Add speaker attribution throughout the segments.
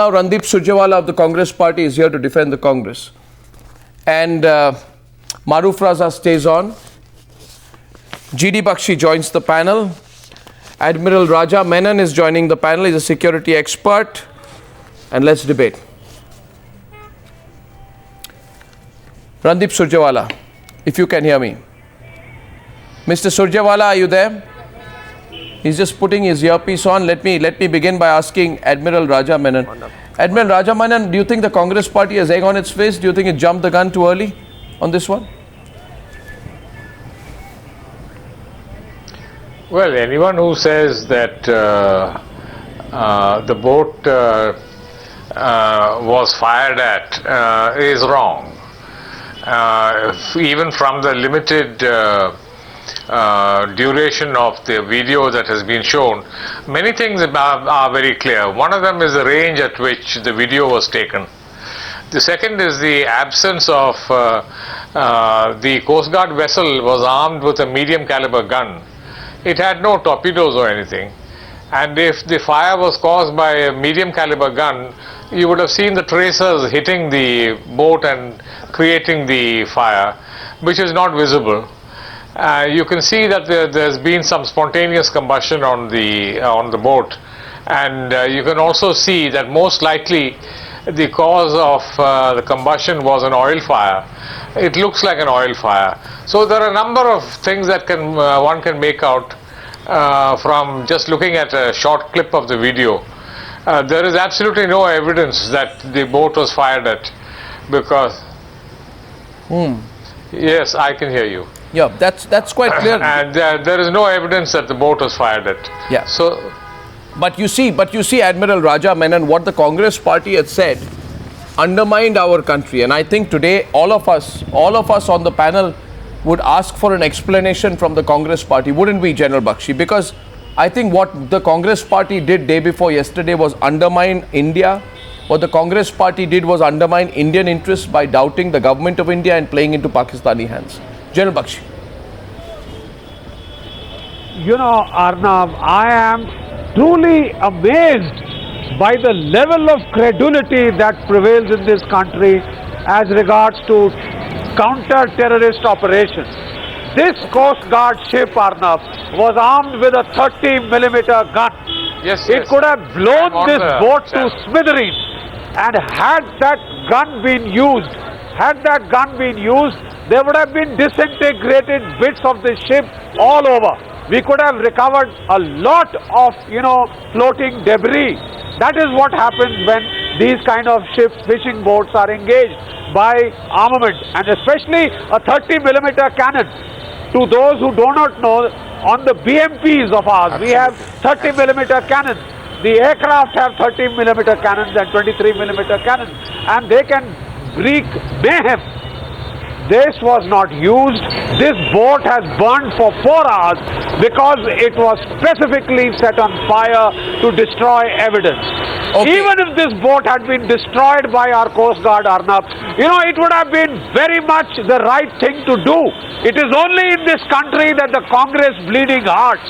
Speaker 1: Now Randeep Surjewala of the Congress party is here to defend the Congress. And Maroof Raza stays on. D Bakshi joins the panel. Admiral Raja Menon is joining the panel. He's a security expert. And let's debate. Randeep Surjewala, if you can hear me. Mr. Surjewala, are you there? He's just putting his earpiece on. Let me begin by asking Admiral Raja Menon. Admiral Raja Menon, do you think the Congress party has egg on its face? Do you think it jumped the gun too early on this one?
Speaker 2: Well, anyone who says that the boat was fired at is wrong. Even from the limited duration of the video that has been shown, many things are very clear. One of them is the range at which the video was taken. The second is the absence of the Coast Guard vessel was armed with a medium caliber gun. It had no torpedoes or anything. And if the fire was caused by a medium caliber gun, you would have seen the tracers hitting the boat and creating the fire, which is not visible. You can see that there's been some spontaneous combustion on the boat, and you can also see that most likely the cause of the combustion was an oil fire. It looks like an oil fire. So there are a number of things that one can make out from just looking at a short clip of the video. There is absolutely no evidence that the boat was fired at, because yes, I can hear you.
Speaker 1: Yeah, that's quite clear.
Speaker 2: And there is no evidence that the boat was fired at.
Speaker 1: Yeah.
Speaker 2: So,
Speaker 1: but you see, Admiral Raja Menon, what the Congress party had said undermined our country, and I think today all of us on the panel would ask for an explanation from the Congress party, wouldn't we, General Bakshi? Because I think what the Congress party did day before yesterday was undermine India. What the Congress party did was undermine Indian interests by doubting the government of India and playing into Pakistani hands. General Bakshi.
Speaker 3: You know, Arnab, I am truly amazed by the level of credulity that prevails in this country as regards to counter-terrorist operations. This Coast Guard ship, Arnab, was armed with a 30mm gun.
Speaker 2: yes,
Speaker 3: It could have blown this boat to smithereens, and had that gun been used, there would have been disintegrated bits of the ship all over. We could have recovered a lot of, floating debris. That is what happens when these kind of ships, fishing boats, are engaged by armament, and especially a 30mm cannon. To those who do not know, on the BMPs of ours, we have 30mm cannons. The aircraft have 30mm cannons and 23mm cannons, and they can wreak mayhem. This was not used. This boat has burned for 4 hours because it was specifically set on fire to destroy evidence. Okay. Even if this boat had been destroyed by our Coast Guard, Arnab, it would have been very much the right thing to do. It is only in this country that the Congress bleeding hearts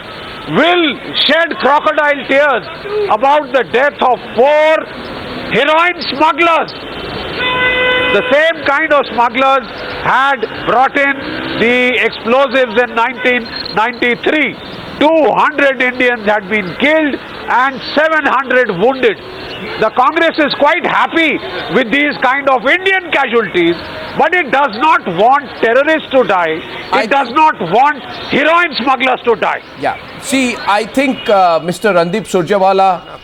Speaker 3: will shed crocodile tears about the death of 4 heroin smugglers. The same kind of smugglers had brought in the explosives in 1993. 200 Indians had been killed and 700 wounded. The Congress is quite happy with these kind of Indian casualties, but it does not want terrorists to die. It does not want heroin smugglers to die.
Speaker 1: Yeah. See, I think Mr. Randeep Surjewala,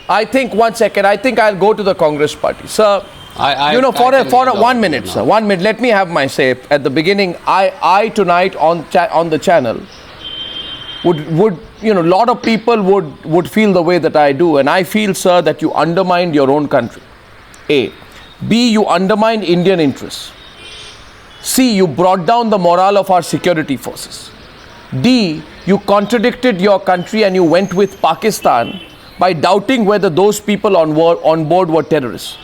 Speaker 1: I think, one second, I think I'll go to the Congress party. Sir, for 1 minute, sir, 1 minute, let me have my say. At the beginning, I tonight on the channel would a lot of people would feel the way that I do, and I feel, sir, that you undermined your own country. A. B, you undermined Indian interests. C, you brought down the morale of our security forces. D, you contradicted your country and you went with Pakistan by doubting whether those people on board were terrorists.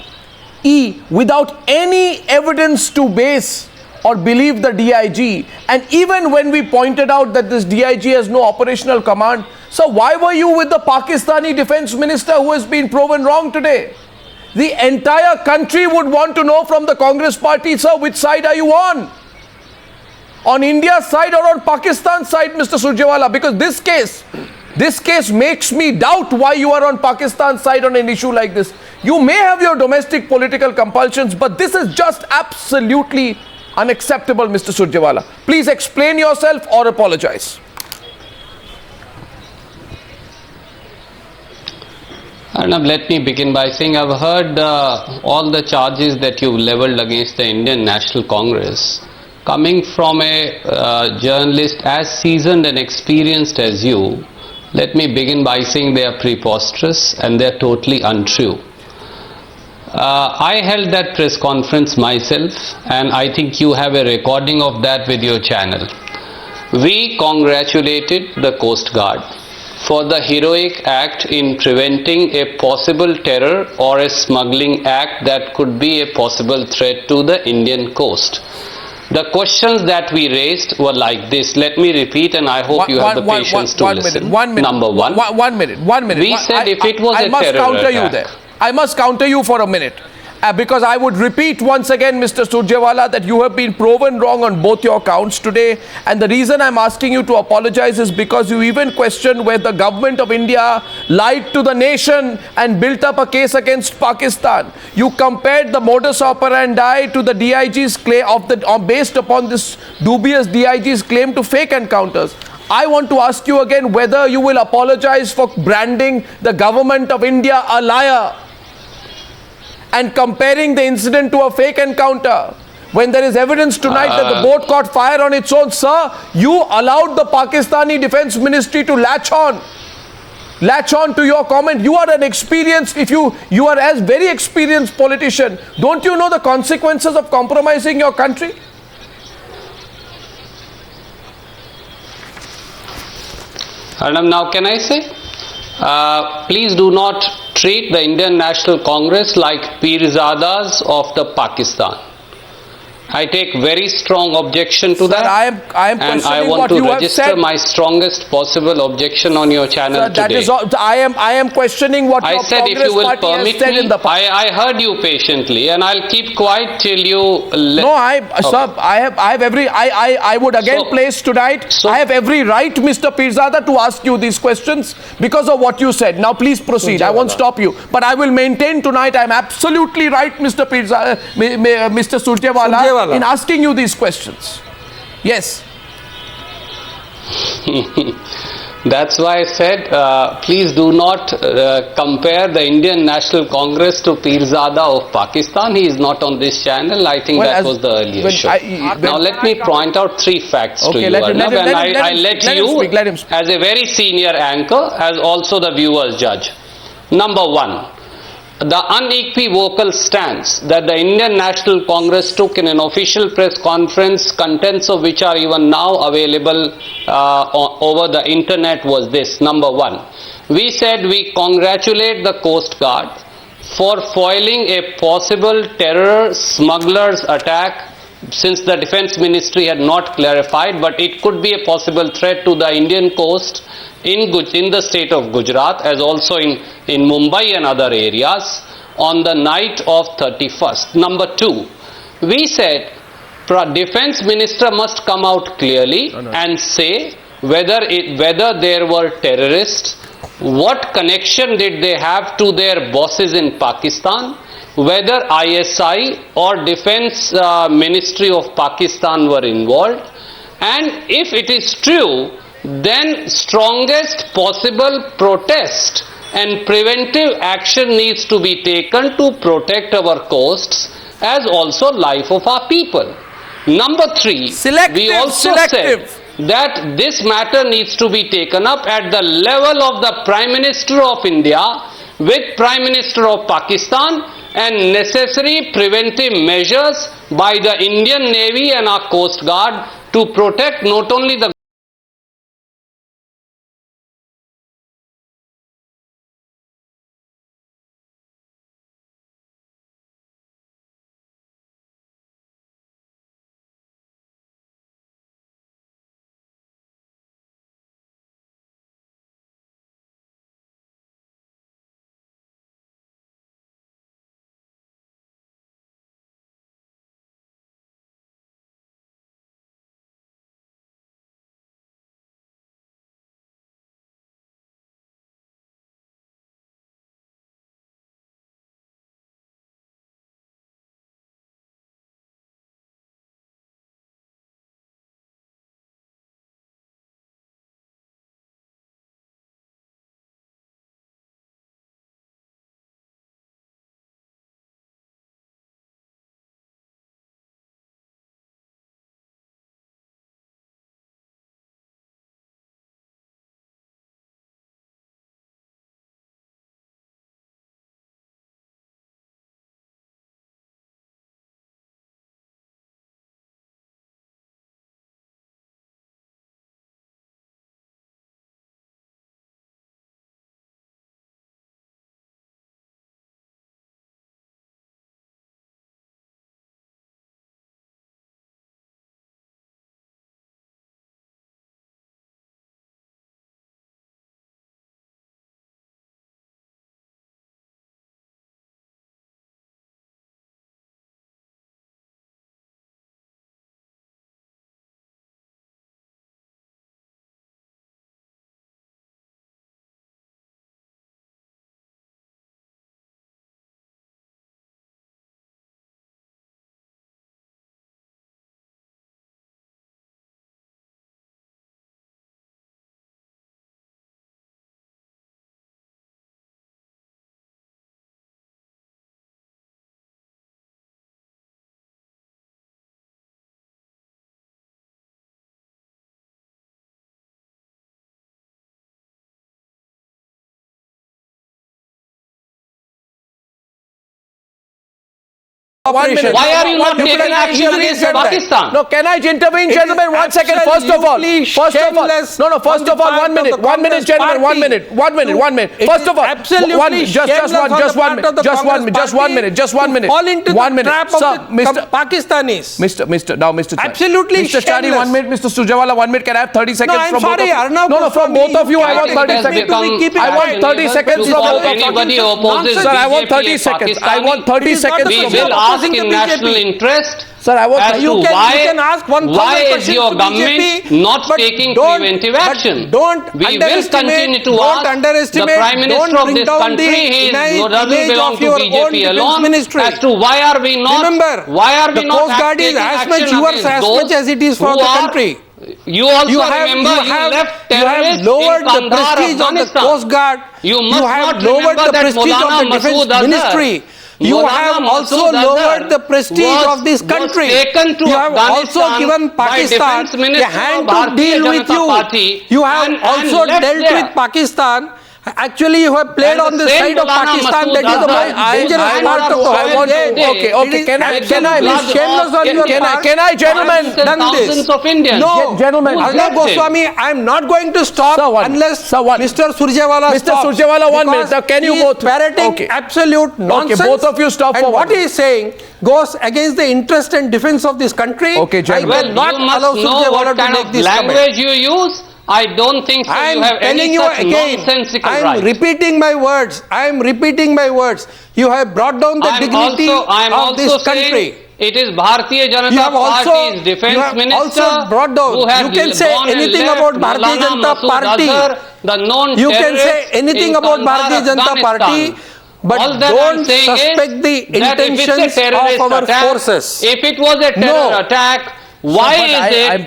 Speaker 1: E, without any evidence to base or believe the DIG. And even when we pointed out that this DIG has no operational command, so why were you with the Pakistani defense minister who has been proven wrong today? The entire country would want to know from the Congress party, sir, which side are you on? On India's side or on Pakistan's side, Mr. Surjewala? Because this case makes me doubt why you are on Pakistan's side on an issue like this. You may have your domestic political compulsions, but this is just absolutely unacceptable, Mr. Surjewala. Please explain yourself or apologize.
Speaker 4: Arnab, let me begin by saying I've heard all the charges that you've leveled against the Indian National Congress. Coming from a journalist as seasoned and experienced as you, let me begin by saying they are preposterous and they are totally untrue. I held that press conference myself, and I think you have a recording of that with your channel. We congratulated the Coast Guard for the heroic act in preventing a possible terror or a smuggling act that could be a possible threat to the Indian coast. The questions that we raised were like this. Let me repeat, and I hope you have the patience to listen. Number one.
Speaker 1: One minute.
Speaker 4: We said if it was a terror attack.
Speaker 1: I must counter you there. I must counter you for a minute. Because I would repeat once again, Mr. Surjewala, that you have been proven wrong on both your counts today. And the reason I'm asking you to apologize is because you even questioned where the government of India lied to the nation and built up a case against Pakistan. You compared the modus operandi to the DIG's claim based upon this dubious DIG's claim to fake encounters. I want to ask you again whether you will apologize for branding the government of India a liar and comparing the incident to a fake encounter. When there is evidence tonight that the boat caught fire on its own, sir, you allowed the Pakistani Defense Ministry to latch on to your comment. You are an experienced, you are as very experienced politician. Don't you know the consequences of compromising your country?
Speaker 4: Arnab, now can I say? Please do not treat the Indian National Congress like Pirzadas of the Pakistan. I take very strong objection to that.
Speaker 1: I am
Speaker 4: and I want to register my strongest possible objection on your channel today.
Speaker 1: That is all, I am questioning what your Congress party has said in the past.
Speaker 4: I heard you patiently, and I'll keep quiet till you.
Speaker 1: Sir, I would again place tonight. I have every right, Mr. Pirzada, to ask you these questions because of what you said. Now, please proceed. I won't stop you, but I will maintain tonight. I am absolutely right, Mr. Pirzada, Mr. Surjewala, in asking you these questions. Yes.
Speaker 4: That's why I said, please do not compare the Indian National Congress to Pirzada of Pakistan. He is not on this channel. I think that was the earlier show. Now let me point out three facts to you, Arnab, and I let you, as a very senior anchor, as also the viewers judge. Number one, the unequivocal stance that the Indian National Congress took in an official press conference, contents of which are even now available over the internet, was this. Number one, we said we congratulate the Coast Guard for foiling a possible terror smugglers attack, since the Defense Ministry had not clarified, but it could be a possible threat to the Indian coast in the state of Gujarat, as also in Mumbai and other areas, on the night of 31st. Number two, we said Defense Minister must come out clearly and say whether there were terrorists, what connection did they have to their bosses in Pakistan, whether ISI or Defense Ministry of Pakistan were involved, and if it is true, then strongest possible protest and preventive action needs to be taken to protect our coasts as also life of our people. Number three, we also said that this matter needs to be taken up at the level of the Prime Minister of India with Prime Minister of Pakistan, and necessary preventive measures by the Indian Navy and our Coast Guard to protect not only the
Speaker 1: minute.
Speaker 4: Why are you not taking action against Pakistan?
Speaker 1: No, can I intervene, gentlemen? 1 second. First of all, first of all, 1 minute. 1 minute, gentlemen. 1 minute. 1 minute. 1 minute. First of all, just one minute. Just 1 minute.
Speaker 5: Fall into the trap of the Pakistanis.
Speaker 1: Mr. Chari.
Speaker 5: Absolutely
Speaker 1: Mr. Chari, 1 minute. Mr. Surjewala, 1 minute. Can I have 30 seconds
Speaker 5: from
Speaker 1: both of you?
Speaker 5: Arnab,
Speaker 1: No, from both of you, I want 30 seconds. I want 30 seconds from both of you.
Speaker 4: Anybody opposes
Speaker 1: Sir, I want 30 seconds. I want 30 seconds.
Speaker 4: We will ask in national interest.
Speaker 1: Sir, I want
Speaker 4: you can ask why is your government not taking preventive action? We will continue to ask the Prime Minister of this country. He doesn't belong to BJP alone. As to why are we not?
Speaker 5: Remember, the Coast Guard is as much yours as much as it is for the country.
Speaker 4: You also remember you left terrorists in Kandahar, Afghanistan.
Speaker 5: Coast Guard.
Speaker 4: You have lowered the prestige of the Defence Ministry.
Speaker 5: You have also lowered the prestige of this country. You have also given Pakistan a hand to deal with you. You have also dealt with Pakistan. Actually, you have played on the side of Pakistan. That is the most dangerous part of the whole game.
Speaker 1: Okay. Can I, gentlemen,
Speaker 4: done this? Of Indians.
Speaker 5: No,
Speaker 1: gentlemen.
Speaker 5: Arnab Goswami, I am not going to stop unless Mr. Surjewala stops.
Speaker 1: Mr. Surjewala, 1 minute. Now, can you both?
Speaker 5: He is parroting absolute nonsense.
Speaker 1: Okay, both of you stop for 1 minute.
Speaker 5: What he is saying goes against the interest and defense of this country.
Speaker 1: Okay, gentlemen.
Speaker 4: I will not allow Surjewala to make this language you use. I don't think so.
Speaker 5: I am
Speaker 4: you have
Speaker 5: telling
Speaker 4: any
Speaker 5: you
Speaker 4: such
Speaker 5: again.
Speaker 4: Nonsensical
Speaker 5: I am
Speaker 4: right.
Speaker 5: repeating my words. You have brought down the dignity of this country.
Speaker 4: It is Bharatiya Janata Party's defense minister
Speaker 5: also brought down.
Speaker 4: who has
Speaker 5: you can say anything about Bharatiya Janata Party.
Speaker 4: The known
Speaker 5: you can say anything about Bharatiya Janata Party. But don't suspect the intentions of our forces.
Speaker 4: If it was a terror attack, why is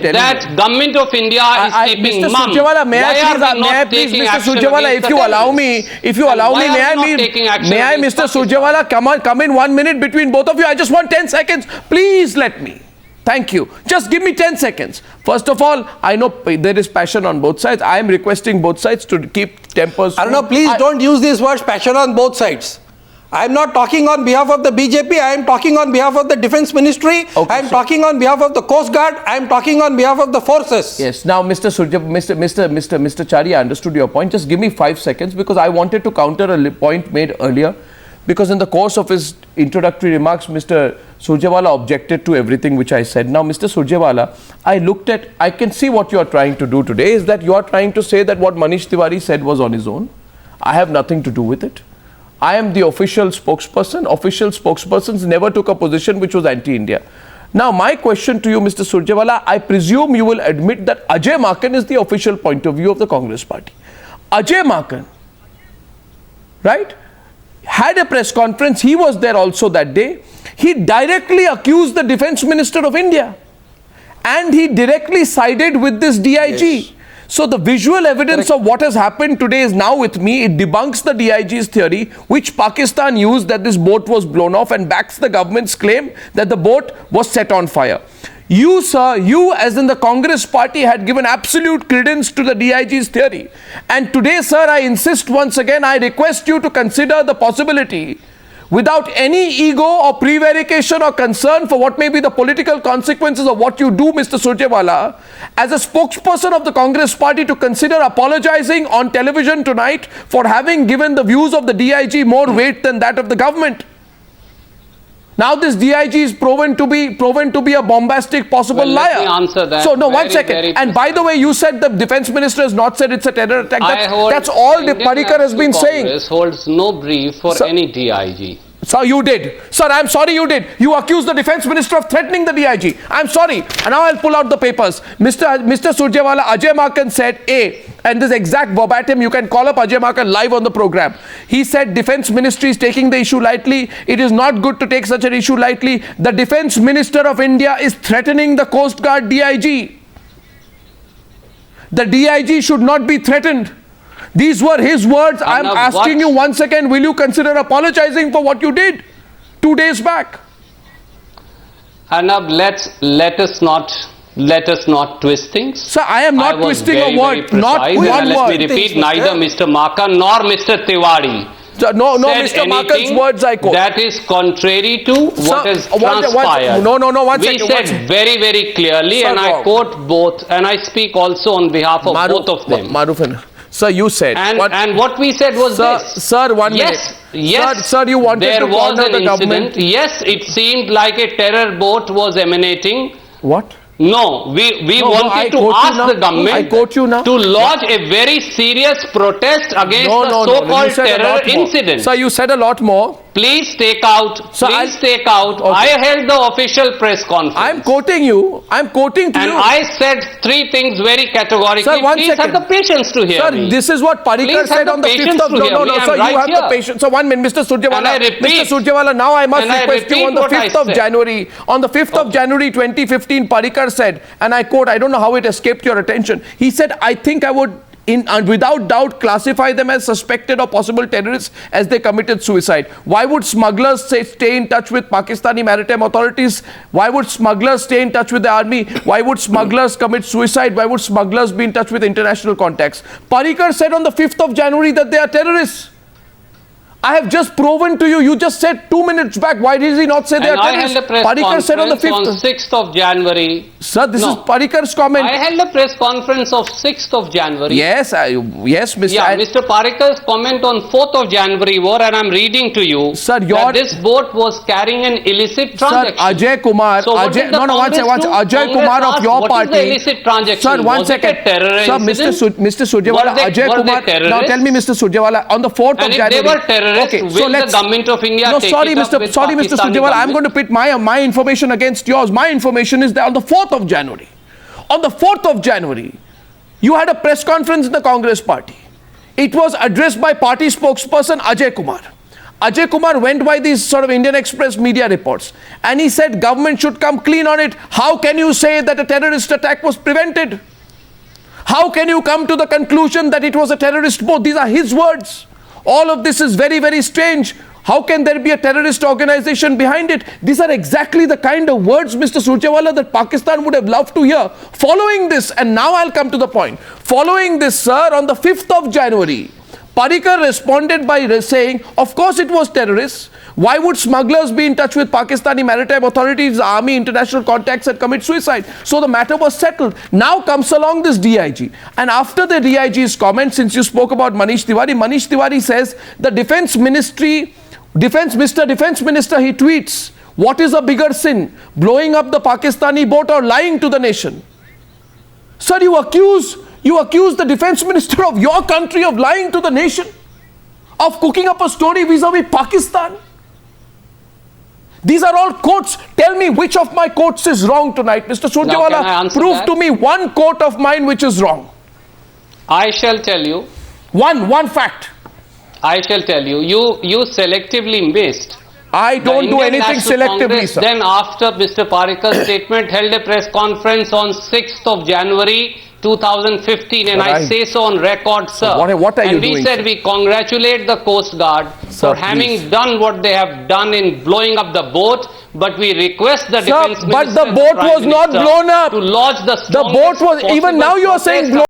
Speaker 4: it that government of India is keeping mum?
Speaker 1: Mr. Surjewala, may I please, Mr. Surjewala, if you allow me, may I, Mr. Surjewala, come in 1 minute between both of you? I just want 10 seconds. Please let me. Thank you. Just give me 10 seconds. First of all, I know there is passion on both sides. I am requesting both sides to keep tempers.
Speaker 5: Arnab, please don't use these words, passion on both sides. I am not talking on behalf of the BJP. I am talking on behalf of the Defence Ministry.
Speaker 1: Okay,
Speaker 5: I am talking on behalf of the Coast Guard. I am talking on behalf of the forces.
Speaker 1: Yes. Now, Mr. Chari, I understood your point. Just give me 5 seconds because I wanted to counter a point made earlier. Because in the course of his introductory remarks, Mr. Surjewala objected to everything which I said. Now, Mr. Surjewala, I can see what you are trying to do today is that you are trying to say that what Manish Tiwari said was on his own. I have nothing to do with it. I am the official spokesperson. Official spokespersons never took a position which was anti-India. Now, my question to you, Mr. Surjewala, I presume you will admit that Ajay Maken is the official point of view of the Congress party. Ajay Maken, right, had a press conference. He was there also that day. He directly accused the Defence Minister of India. And he directly sided with this DIG. Yes. So the visual evidence of what has happened today is now with me. It debunks the DIG's theory, which Pakistan used, that this boat was blown off, and backs the government's claim that the boat was set on fire. You, sir, you as in the Congress party had given absolute credence to the DIG's theory. And today, sir, I insist once again, I request you to consider the possibility, without any ego or prevarication or concern for what may be the political consequences of what you do, Mr. Surjewala, as a spokesperson of the Congress party, to consider apologizing on television tonight for having given the views of the DIG more weight than that of the government. Now this DIG is proven to be a bombastic possible liar.
Speaker 4: Let me answer that.
Speaker 1: So no, 1 second. And by the way, you said the defense minister has not said it's a terror attack. That's all the Parrikar has been saying.
Speaker 4: Congress holds no brief for any DIG.
Speaker 1: Sir, you did. Sir, I'm sorry you did. You accused the defense minister of threatening the DIG. I'm sorry. And now I'll pull out the papers. Mr. Surjewala, Ajay Maken said A, and this exact verbatim, you can call up Ajay Maken live on the program. He said defense ministry is taking the issue lightly. It is not good to take such an issue lightly. The defense minister of India is threatening the Coast Guard DIG. The DIG should not be threatened. These were his words. I'm asking you once again, will you consider apologizing for what you did 2 days back?
Speaker 4: Arnab, let us not twist things.
Speaker 1: Sir, I am not twisting a word. Not one word.
Speaker 4: Let me repeat, neither Mr. Maken nor Mr. Tiwari
Speaker 1: No, Mr. Markle's words I quote.
Speaker 4: That is contrary to what has transpired.
Speaker 1: One
Speaker 4: we
Speaker 1: second.
Speaker 4: Said very, very clearly, and I quote both, and I speak also on behalf of both of them.
Speaker 1: Maroof, sir, you said.
Speaker 4: And what we said was this.
Speaker 1: Sir, 1 minute.
Speaker 4: Yes,
Speaker 1: sir, you wanted to corner the government.
Speaker 4: Yes, it seemed like a terror boat was emanating.
Speaker 1: What?
Speaker 4: No, we wanted to ask the government to lodge a very serious protest against the so-called terror incident.
Speaker 1: Sir, you said a lot more.
Speaker 4: Please take out. Okay. I held the official press conference.
Speaker 1: I'm quoting you. I'm quoting to you.
Speaker 4: And I said 3 things very categorically.
Speaker 1: Sir,
Speaker 4: please have the patience to hear me.
Speaker 1: Sir, this is what Parrikar said on the 5th of January. No, sir, you have the patience. So 1 minute, Mr. Surjewala. Mr. Surjewala, now I must request you on the 5th of January. On the 5th of January 2015, Parrikar said, and I quote, I don't know how it escaped your attention. He said, I think I would without doubt classify them as suspected or possible terrorists as they committed suicide. Why would smugglers stay in touch with Pakistani maritime authorities? Why would smugglers stay in touch with the army? Why would smugglers commit suicide? Why would smugglers be in touch with international contacts? Parrikar said on the 5th of January that they are terrorists. I have just proven to you. You just said 2 minutes back. Why did he not say they are terrorists?
Speaker 4: Parrikar said on the 5th. On 6th of January.
Speaker 1: Sir, this is Parrikar's comment.
Speaker 4: I held a press conference of 6th of January.
Speaker 1: Yes, Mr.
Speaker 4: Yeah, Mr. Parrikar's comment on 4th of January were, and I'm reading to you,
Speaker 1: sir,
Speaker 4: that this boat was carrying an illicit transaction.
Speaker 1: Sir, Ajay Kumar.
Speaker 4: So
Speaker 1: Ajay Kumar of your party.
Speaker 4: What is the illicit transaction?
Speaker 1: Sir, one second. Sir, Mr. Surjewala, Ajay Kumar. Now tell me, Mr. Surjewala, on the 4th of January.
Speaker 4: They were terrorists.
Speaker 1: Okay,
Speaker 4: so let's. The government of India
Speaker 1: sorry, Mr. Surjewala, I'm going to pit my information against yours. My information is that on the 4th of January. On the 4th of January, you had a press conference in the Congress party. It was addressed by party spokesperson Ajay Kumar. Ajay Kumar went by these sort of Indian Express media reports and he said government should come clean on it. How can you say that a terrorist attack was prevented? How can you come to the conclusion that it was a terrorist boat? These are his words. All of this is very, very strange. How can there be a terrorist organization behind it? These are exactly the kind of words, Mr. Surjewala, that Pakistan would have loved to hear. Following this, and now I'll come to the point. Following this, sir, on the 5th of January, Parrikar responded by saying, of course it was terrorists. Why would smugglers be in touch with Pakistani maritime authorities, army, international contacts and commit suicide? So the matter was settled. Now comes along this DIG. And after the DIG's comment, since you spoke about Manish Tiwari says the Defense Minister, he tweets, what is a bigger sin? Blowing up the Pakistani boat or lying to the nation? Sir, you accuse the Defense Minister of your country of lying to the nation? Of cooking up a story vis-a-vis Pakistan? These are all quotes. Tell me which of my quotes is wrong tonight. Mr. Surjewala, prove to me one quote of mine which is wrong.
Speaker 4: I shall tell you.
Speaker 1: One fact.
Speaker 4: I shall tell you. You selectively missed.
Speaker 1: I don't do anything selectively, sir.
Speaker 4: Then after Mr. Parrikar's statement held a press conference on 6th of January 2015, and I say so on record, sir.
Speaker 1: What are you doing?
Speaker 4: And we said we congratulate the Coast Guard for having done what they have done in blowing up the boat, but we request the Defense Minister,
Speaker 1: but the boat was not blown up.
Speaker 4: To lodge the
Speaker 1: boat was, even now you are saying blown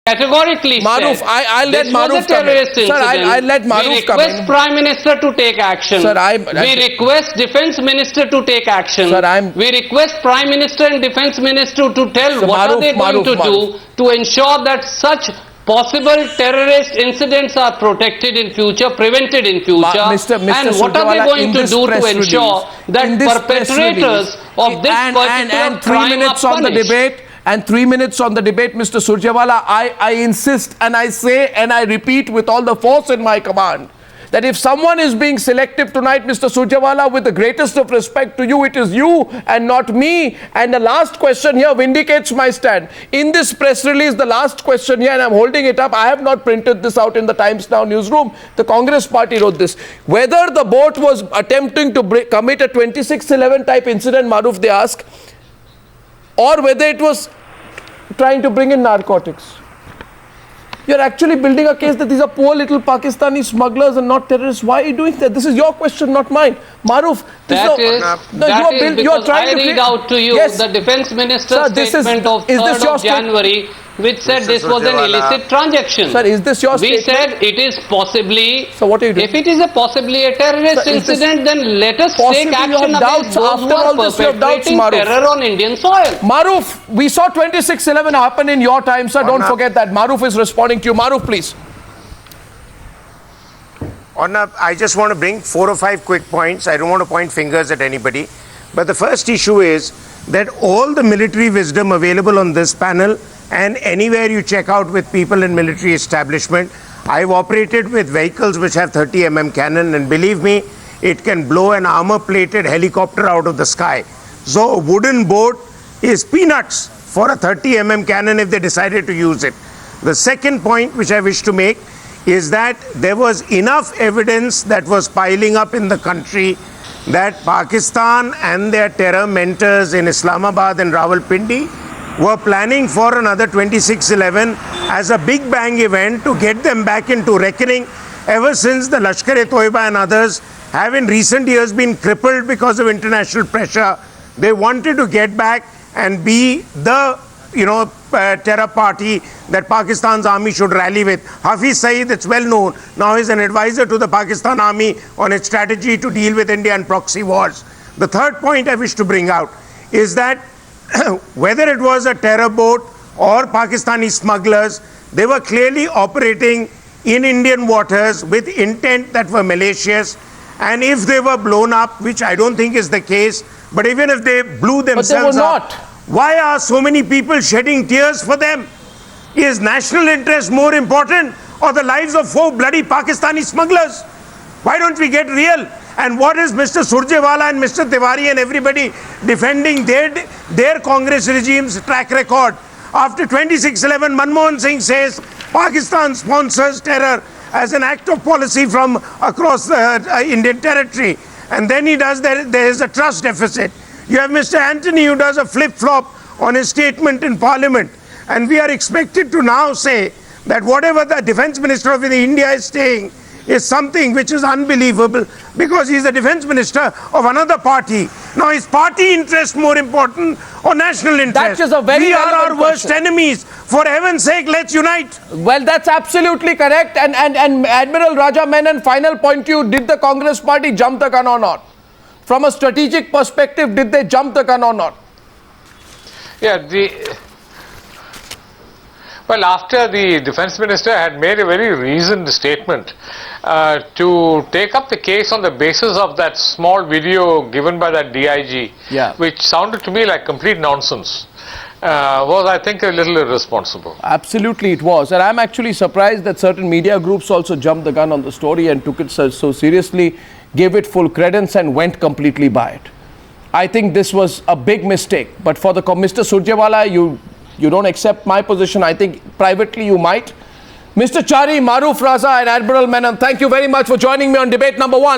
Speaker 4: categorically
Speaker 1: Maroof,
Speaker 4: said
Speaker 1: I'll let
Speaker 4: this
Speaker 1: Maroof
Speaker 4: was a terrorist
Speaker 1: come in.
Speaker 4: incident.
Speaker 1: Sir, I'll let Maroof come in.
Speaker 4: We request Prime Minister to take action.
Speaker 1: Sir,
Speaker 4: we request Defence Minister to take action.
Speaker 1: Sir,
Speaker 4: we request Prime Minister and Defence Minister to tell
Speaker 1: Sir,
Speaker 4: what are they going to do to ensure that such possible terrorist incidents are protected in future, prevented in future, and what are they going to do to ensure that perpetrators of this particular crime are punished?
Speaker 1: And 3 minutes on the debate, Mr. Surjewala, I insist and I say and I repeat with all the force in my command that if someone is being selective tonight, Mr. Surjewala, with the greatest of respect to you, it is you and not me. And the last question here vindicates my stand. In this press release, the last question here, and I'm holding it up, I have not printed this out in the Times Now newsroom. The Congress party wrote this. Whether the boat was attempting to commit a 26/11 type incident, Maroof, they ask, or whether it was trying to bring in narcotics. You're actually building a case that these are poor little Pakistani smugglers and not terrorists. Why are you doing that? This is your question, not mine. Maroof,
Speaker 4: you are trying to read out to you the Defence Minister's statement of 3rd of January, which said this was an illicit transaction.
Speaker 1: Sir, is this your statement?
Speaker 4: We said it is possibly,
Speaker 1: so what are you doing?
Speaker 4: if it is possibly a terrorist incident, then let us take action against those who are perpetrating terror on Indian soil.
Speaker 1: Maroof, we saw 26/11 happen in your time, sir. Don't forget that. Maroof is responding to you. Maroof, please.
Speaker 6: Arnab, I just want to bring 4 or 5 quick points. I don't want to point fingers at anybody. But the first issue is that all the military wisdom available on this panel and anywhere you check out with people in military establishment, I've operated with vehicles which have 30 mm cannon, and believe me, it can blow an armor-plated helicopter out of the sky. So a wooden boat is peanuts for a 30 mm cannon if they decided to use it. The second point which I wish to make is that there was enough evidence that was piling up in the country that Pakistan and their terror mentors in Islamabad and Rawalpindi were planning for another 26/11 as a big bang event to get them back into reckoning. Ever since the Lashkar-e-Toiba and others have in recent years been crippled because of international pressure, they wanted to get back and be the terror party that Pakistan's army should rally with. Hafiz Saeed, it's well known, now is an advisor to the Pakistan army on its strategy to deal with India and proxy wars. The third point I wish to bring out is that whether it was a terror boat or Pakistani smugglers, they were clearly operating in Indian waters with intent that were malicious. And if they were blown up, which I don't think is the case, but even if they blew themselves up, why are so many people shedding tears for them? Is national interest more important, or the lives of 4 bloody Pakistani smugglers? Why don't we get real? And what is Mr. Surjewala and Mr. Tiwari and everybody defending their Congress regime's track record? After 26/11, Manmohan Singh says Pakistan sponsors terror as an act of policy from across the Indian territory. And then he does there is a trust deficit. You have Mr. Anthony who does a flip-flop on his statement in Parliament. And we are expected to now say that whatever the Defence Minister of India is saying is something which is unbelievable because he's the Defence Minister of another party. Now, is party interest more important or national interest?
Speaker 1: That is a very
Speaker 6: we are our worst enemies. For heaven's sake, let's unite.
Speaker 1: Well, that's absolutely correct. And Admiral Raja Menon, final point to you, did the Congress party jump the gun or not? From a strategic perspective, did they jump the gun or not?
Speaker 2: Yeah, well, after the Defence Minister had made a very reasoned statement to take up the case on the basis of that small video given by that DIG, which sounded to me like complete nonsense, was, I think, a little irresponsible.
Speaker 1: Absolutely it was. And I'm actually surprised that certain media groups also jumped the gun on the story and took it so seriously, gave it full credence and went completely by it. I think this was a big mistake. But for Mr. Surjewala, you don't accept my position. I think privately you might. Mr. Chari, Maroof Raza and Admiral Menon, thank you very much for joining me on debate number 1.